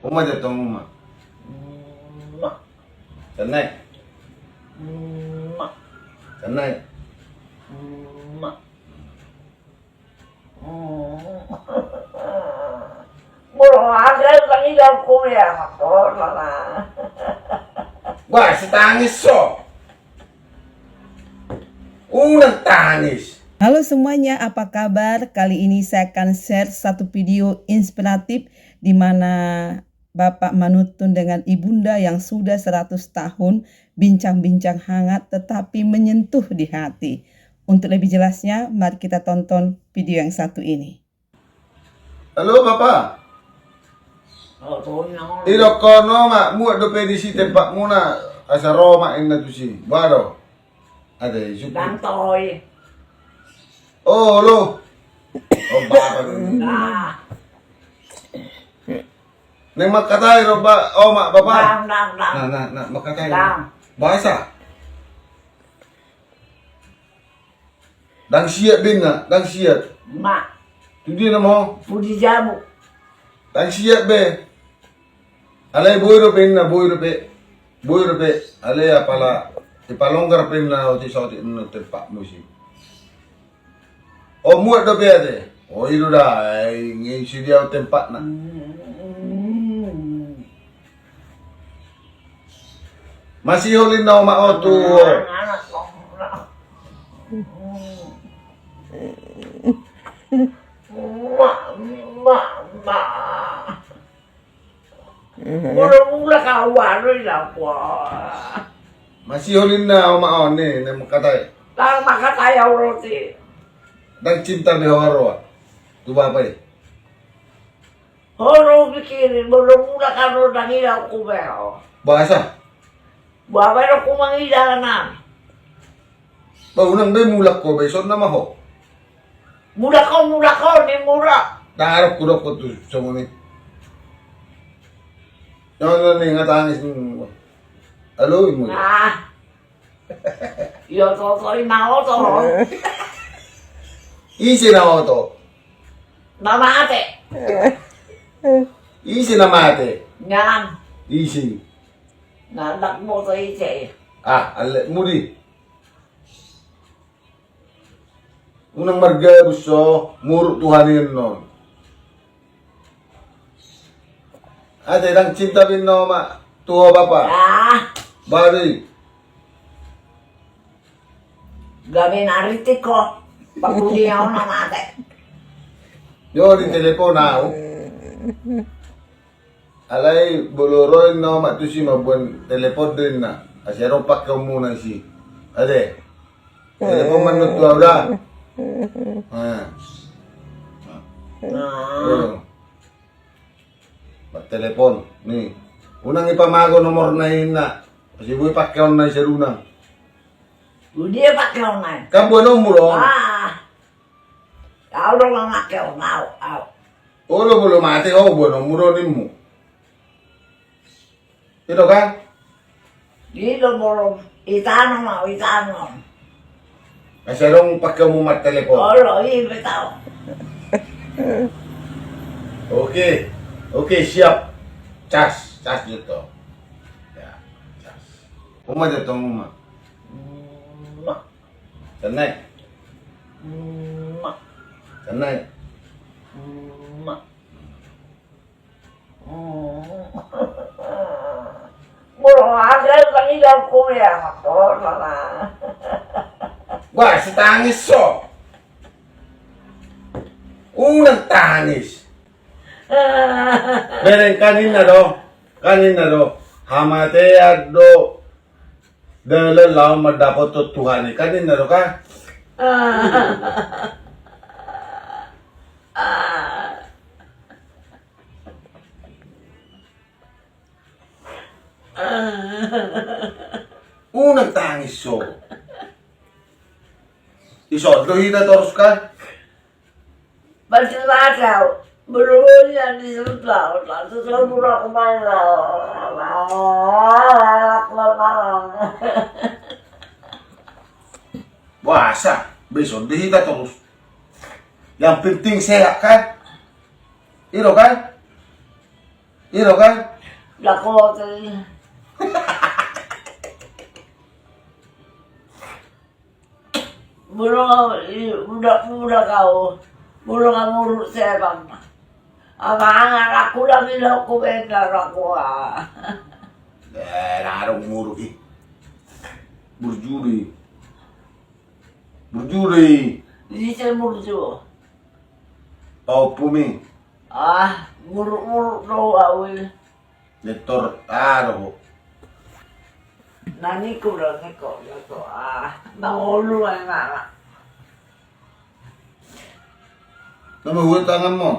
Uma jatuh uma. Kenai. Kenai. Wah, setangis so. Unang tangis. Halo semuanya, apa kabar? Kali ini saya akan share satu video inspiratif di mana Bapak Manutun dengan Ibunda yang sudah 100 tahun bincang-bincang hangat tetapi menyentuh di hati. Untuk lebih jelasnya, mari kita tonton video yang satu ini. Halo Bapak. Iro kono mak muat do pedisi tempat muna asa Roma inna tu si. Baro. Ada isu. Dantoy. Oh lo. Oh Bapak. Neng makatai ro ba oh mak Bapak. Nah makatai. Bahasa. Dang siat bin na, dang siat. Mak, Tu dia nama. pudi jamu. Dang siat be. Alay boy ro bin na boy ro be. Boy ro be. Alay apala ipalonggar bin na oti sauti no tempat musik. Oh muat do be ade. Oh itu dah ngisi dia tempat na. Masih holin na mak otu. Anak kong. Mak. Mula-mula kawan lah po. Masih holin na mak on ni makatai. Lang makatayaw roti. Dang cinta be horo. Tu bapa ni. Horo pikirin, mula-mula ka ro nangilaw ko ba? Bahasa. Babay na kumangilaw na. Ba unang be mulak ko be son na maho. Mula ko, di mura. Darap ko daw ko tu sa mo ni. Yon ni ngatangis ni. Alo mo. Ah. Yo to inao to. Isi na auto. Namate. Isi na mate. Nyan. Isi. Nanak mo to ite. Ah, ale mudi. Unang marga buso murut Tuhanin non. Ate dang cinta bin no ma tuwa bapa. Ah. Bari. Gabi nariti ko. Pagkuli ako namate. Yo di telepon na. Alay boloro no ma tu si mabuan telepon din na. Asyero pak ka muna si. Ade. Telepon man no tuwa da. Ah. Oh. Telepon ni. Unang ipamago nomor na yun na. Kasi buhay pakyaw na siya runang. Udi pa kau na. Kambuan nomor. Ah. Kau dong mga kau mau. Au. Olo bolo mati oh buwan nomor ni mo. Ito kan? Dito mo itano mau itano. Kasi long pakyaw mo mat telepon. Olo ibe tao. Oke. Oke, siap. Cas dito. Ya, cas. Uma dito uma. Mak. Kanay. Mak. Kanay. Mak. Muro ada nangilaw ko ya. Tolong na. Wah, setangis so. Unang tangis. Beren kanina do. Hamate ado. Dala law madapot to Tuhani. Kanina do ka? Unang tangis so. Isod lohita toros ka? Batu-batu. Belum yang disebut setelah murah kemana? Puasa, besok dihita terus. Yang penting sehat kan? Itu kan? Iro kan? Lakot. Budak kau. Bulong ang murut saya bang. Amangan aku lang nila ko benar aku Narong muro eh. Burjuri. Burjuri. Hindi saya murut Pau pumi. Murut daw awil. Lektor aro. Nani ko lang niko. Mangulo ang nga. Namahuwag tangan mo.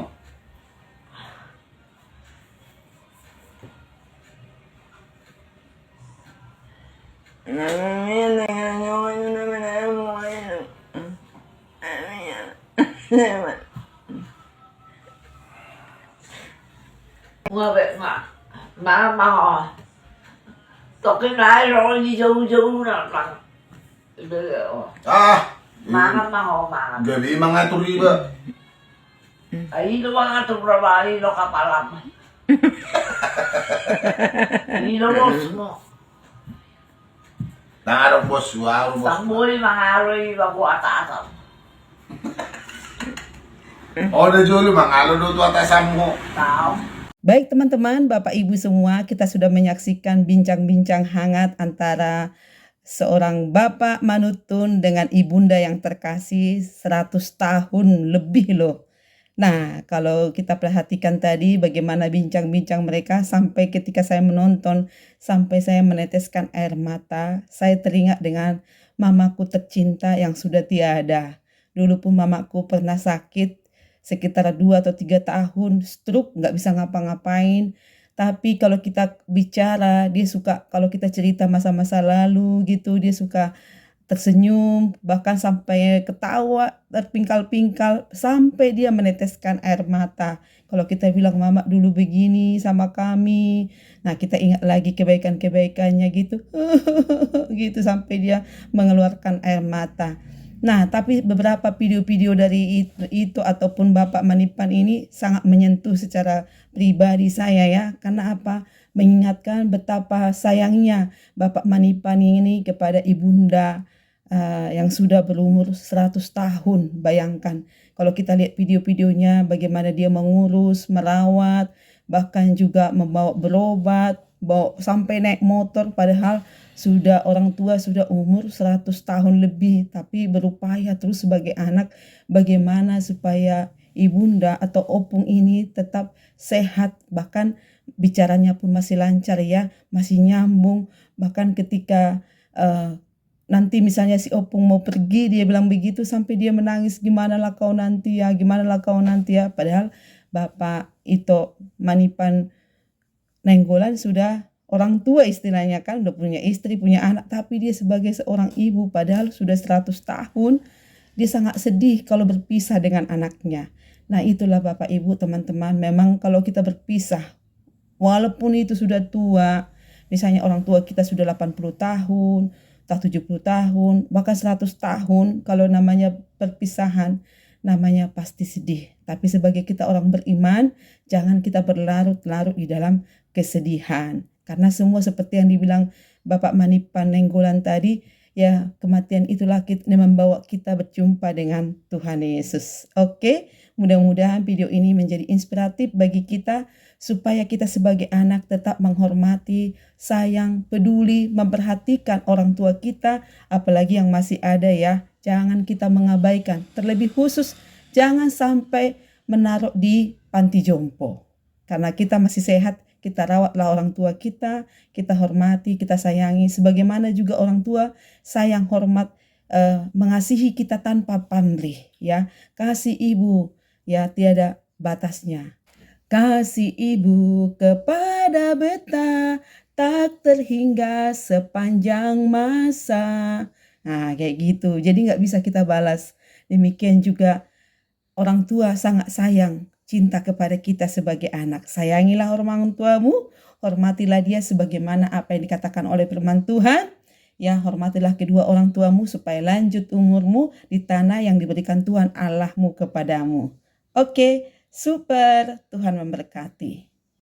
Nga ba nga. Maho. Tokin na rồi đi dâu na lang. Maho. Gabi mga turiba. Ay, ilo mga tubrabahi lo kapalam. Ilo mo. Narong bos, wow bos. Samboy mga aroy bago atasan. O na Jolo, mangalo do to atasan mo. Tao. Baik teman-teman, Bapak Ibu semua, kita sudah menyaksikan bincang-bincang hangat antara seorang Bapak Manutun dengan Ibunda yang terkasih 100 tahun lebih loh. Nah, kalau kita perhatikan tadi bagaimana bincang-bincang mereka sampai ketika saya menonton, sampai saya meneteskan air mata, saya teringat dengan mamaku tercinta yang sudah tiada. Dulu pun mamaku pernah sakit sekitar 2 atau 3 tahun, stroke, nggak bisa ngapa-ngapain. Tapi kalau kita bicara, dia suka, kalau kita cerita masa-masa lalu gitu, dia suka tersenyum, bahkan sampai ketawa, terpingkal-pingkal, sampai dia meneteskan air mata. Kalau kita bilang mama dulu begini sama kami, nah kita ingat lagi kebaikan-kebaikannya gitu, gitu sampai dia mengeluarkan air mata. Nah, tapi beberapa video-video dari itu ataupun Bapak Manipan ini sangat menyentuh secara pribadi saya ya. Karena apa? Mengingatkan betapa sayangnya Bapak Manipan ini kepada Ibunda yang sudah berumur 100 tahun. Bayangkan kalau kita lihat video-videonya bagaimana dia mengurus, merawat, bahkan juga membawa berobat, bawa sampai naik motor, padahal sudah orang tua sudah umur 100 tahun lebih, tapi berupaya terus sebagai anak bagaimana supaya Ibunda atau opung ini tetap sehat, bahkan bicaranya pun masih lancar ya, masih nyambung. Bahkan ketika nanti misalnya si opung mau pergi, dia bilang begitu sampai dia menangis, gimana lah kau nanti ya, padahal Bapak Ito Manipan Nainggolan sudah orang tua istilahnya kan, udah punya istri, punya anak, tapi dia sebagai seorang ibu padahal sudah 100 tahun, dia sangat sedih kalau berpisah dengan anaknya. Nah itulah Bapak Ibu teman-teman, memang kalau kita berpisah, walaupun itu sudah tua, misalnya orang tua kita sudah 80 tahun, atau 70 tahun, bahkan 100 tahun, kalau namanya perpisahan, namanya pasti sedih. Tapi sebagai kita orang beriman, jangan kita berlarut-larut di dalam kesedihan. Karena semua seperti yang dibilang Bapak Manipan Nainggolan tadi, ya kematian itulah yang membawa kita berjumpa dengan Tuhan Yesus. Oke, mudah-mudahan video ini menjadi inspiratif bagi kita, supaya kita sebagai anak tetap menghormati, sayang, peduli, memperhatikan orang tua kita, apalagi yang masih ada ya. Jangan kita mengabaikan, terlebih khusus jangan sampai menaruh di panti jompo. Karena kita masih sehat, kita rawatlah orang tua kita hormati, kita sayangi. Sebagaimana juga orang tua sayang, hormat, mengasihi kita tanpa pamrih ya. Kasih ibu ya tiada batasnya. Kasih ibu kepada beta tak terhingga sepanjang masa. Nah kayak gitu, jadi nggak bisa kita balas. Demikian juga orang tua sangat sayang, cinta kepada kita sebagai anak. Sayangilah orang tuamu, hormatilah dia sebagaimana apa yang dikatakan oleh firman Tuhan. Ya, hormatilah kedua orang tuamu supaya lanjut umurmu di tanah yang diberikan Tuhan Allahmu kepadamu. Oke, super. Tuhan memberkati.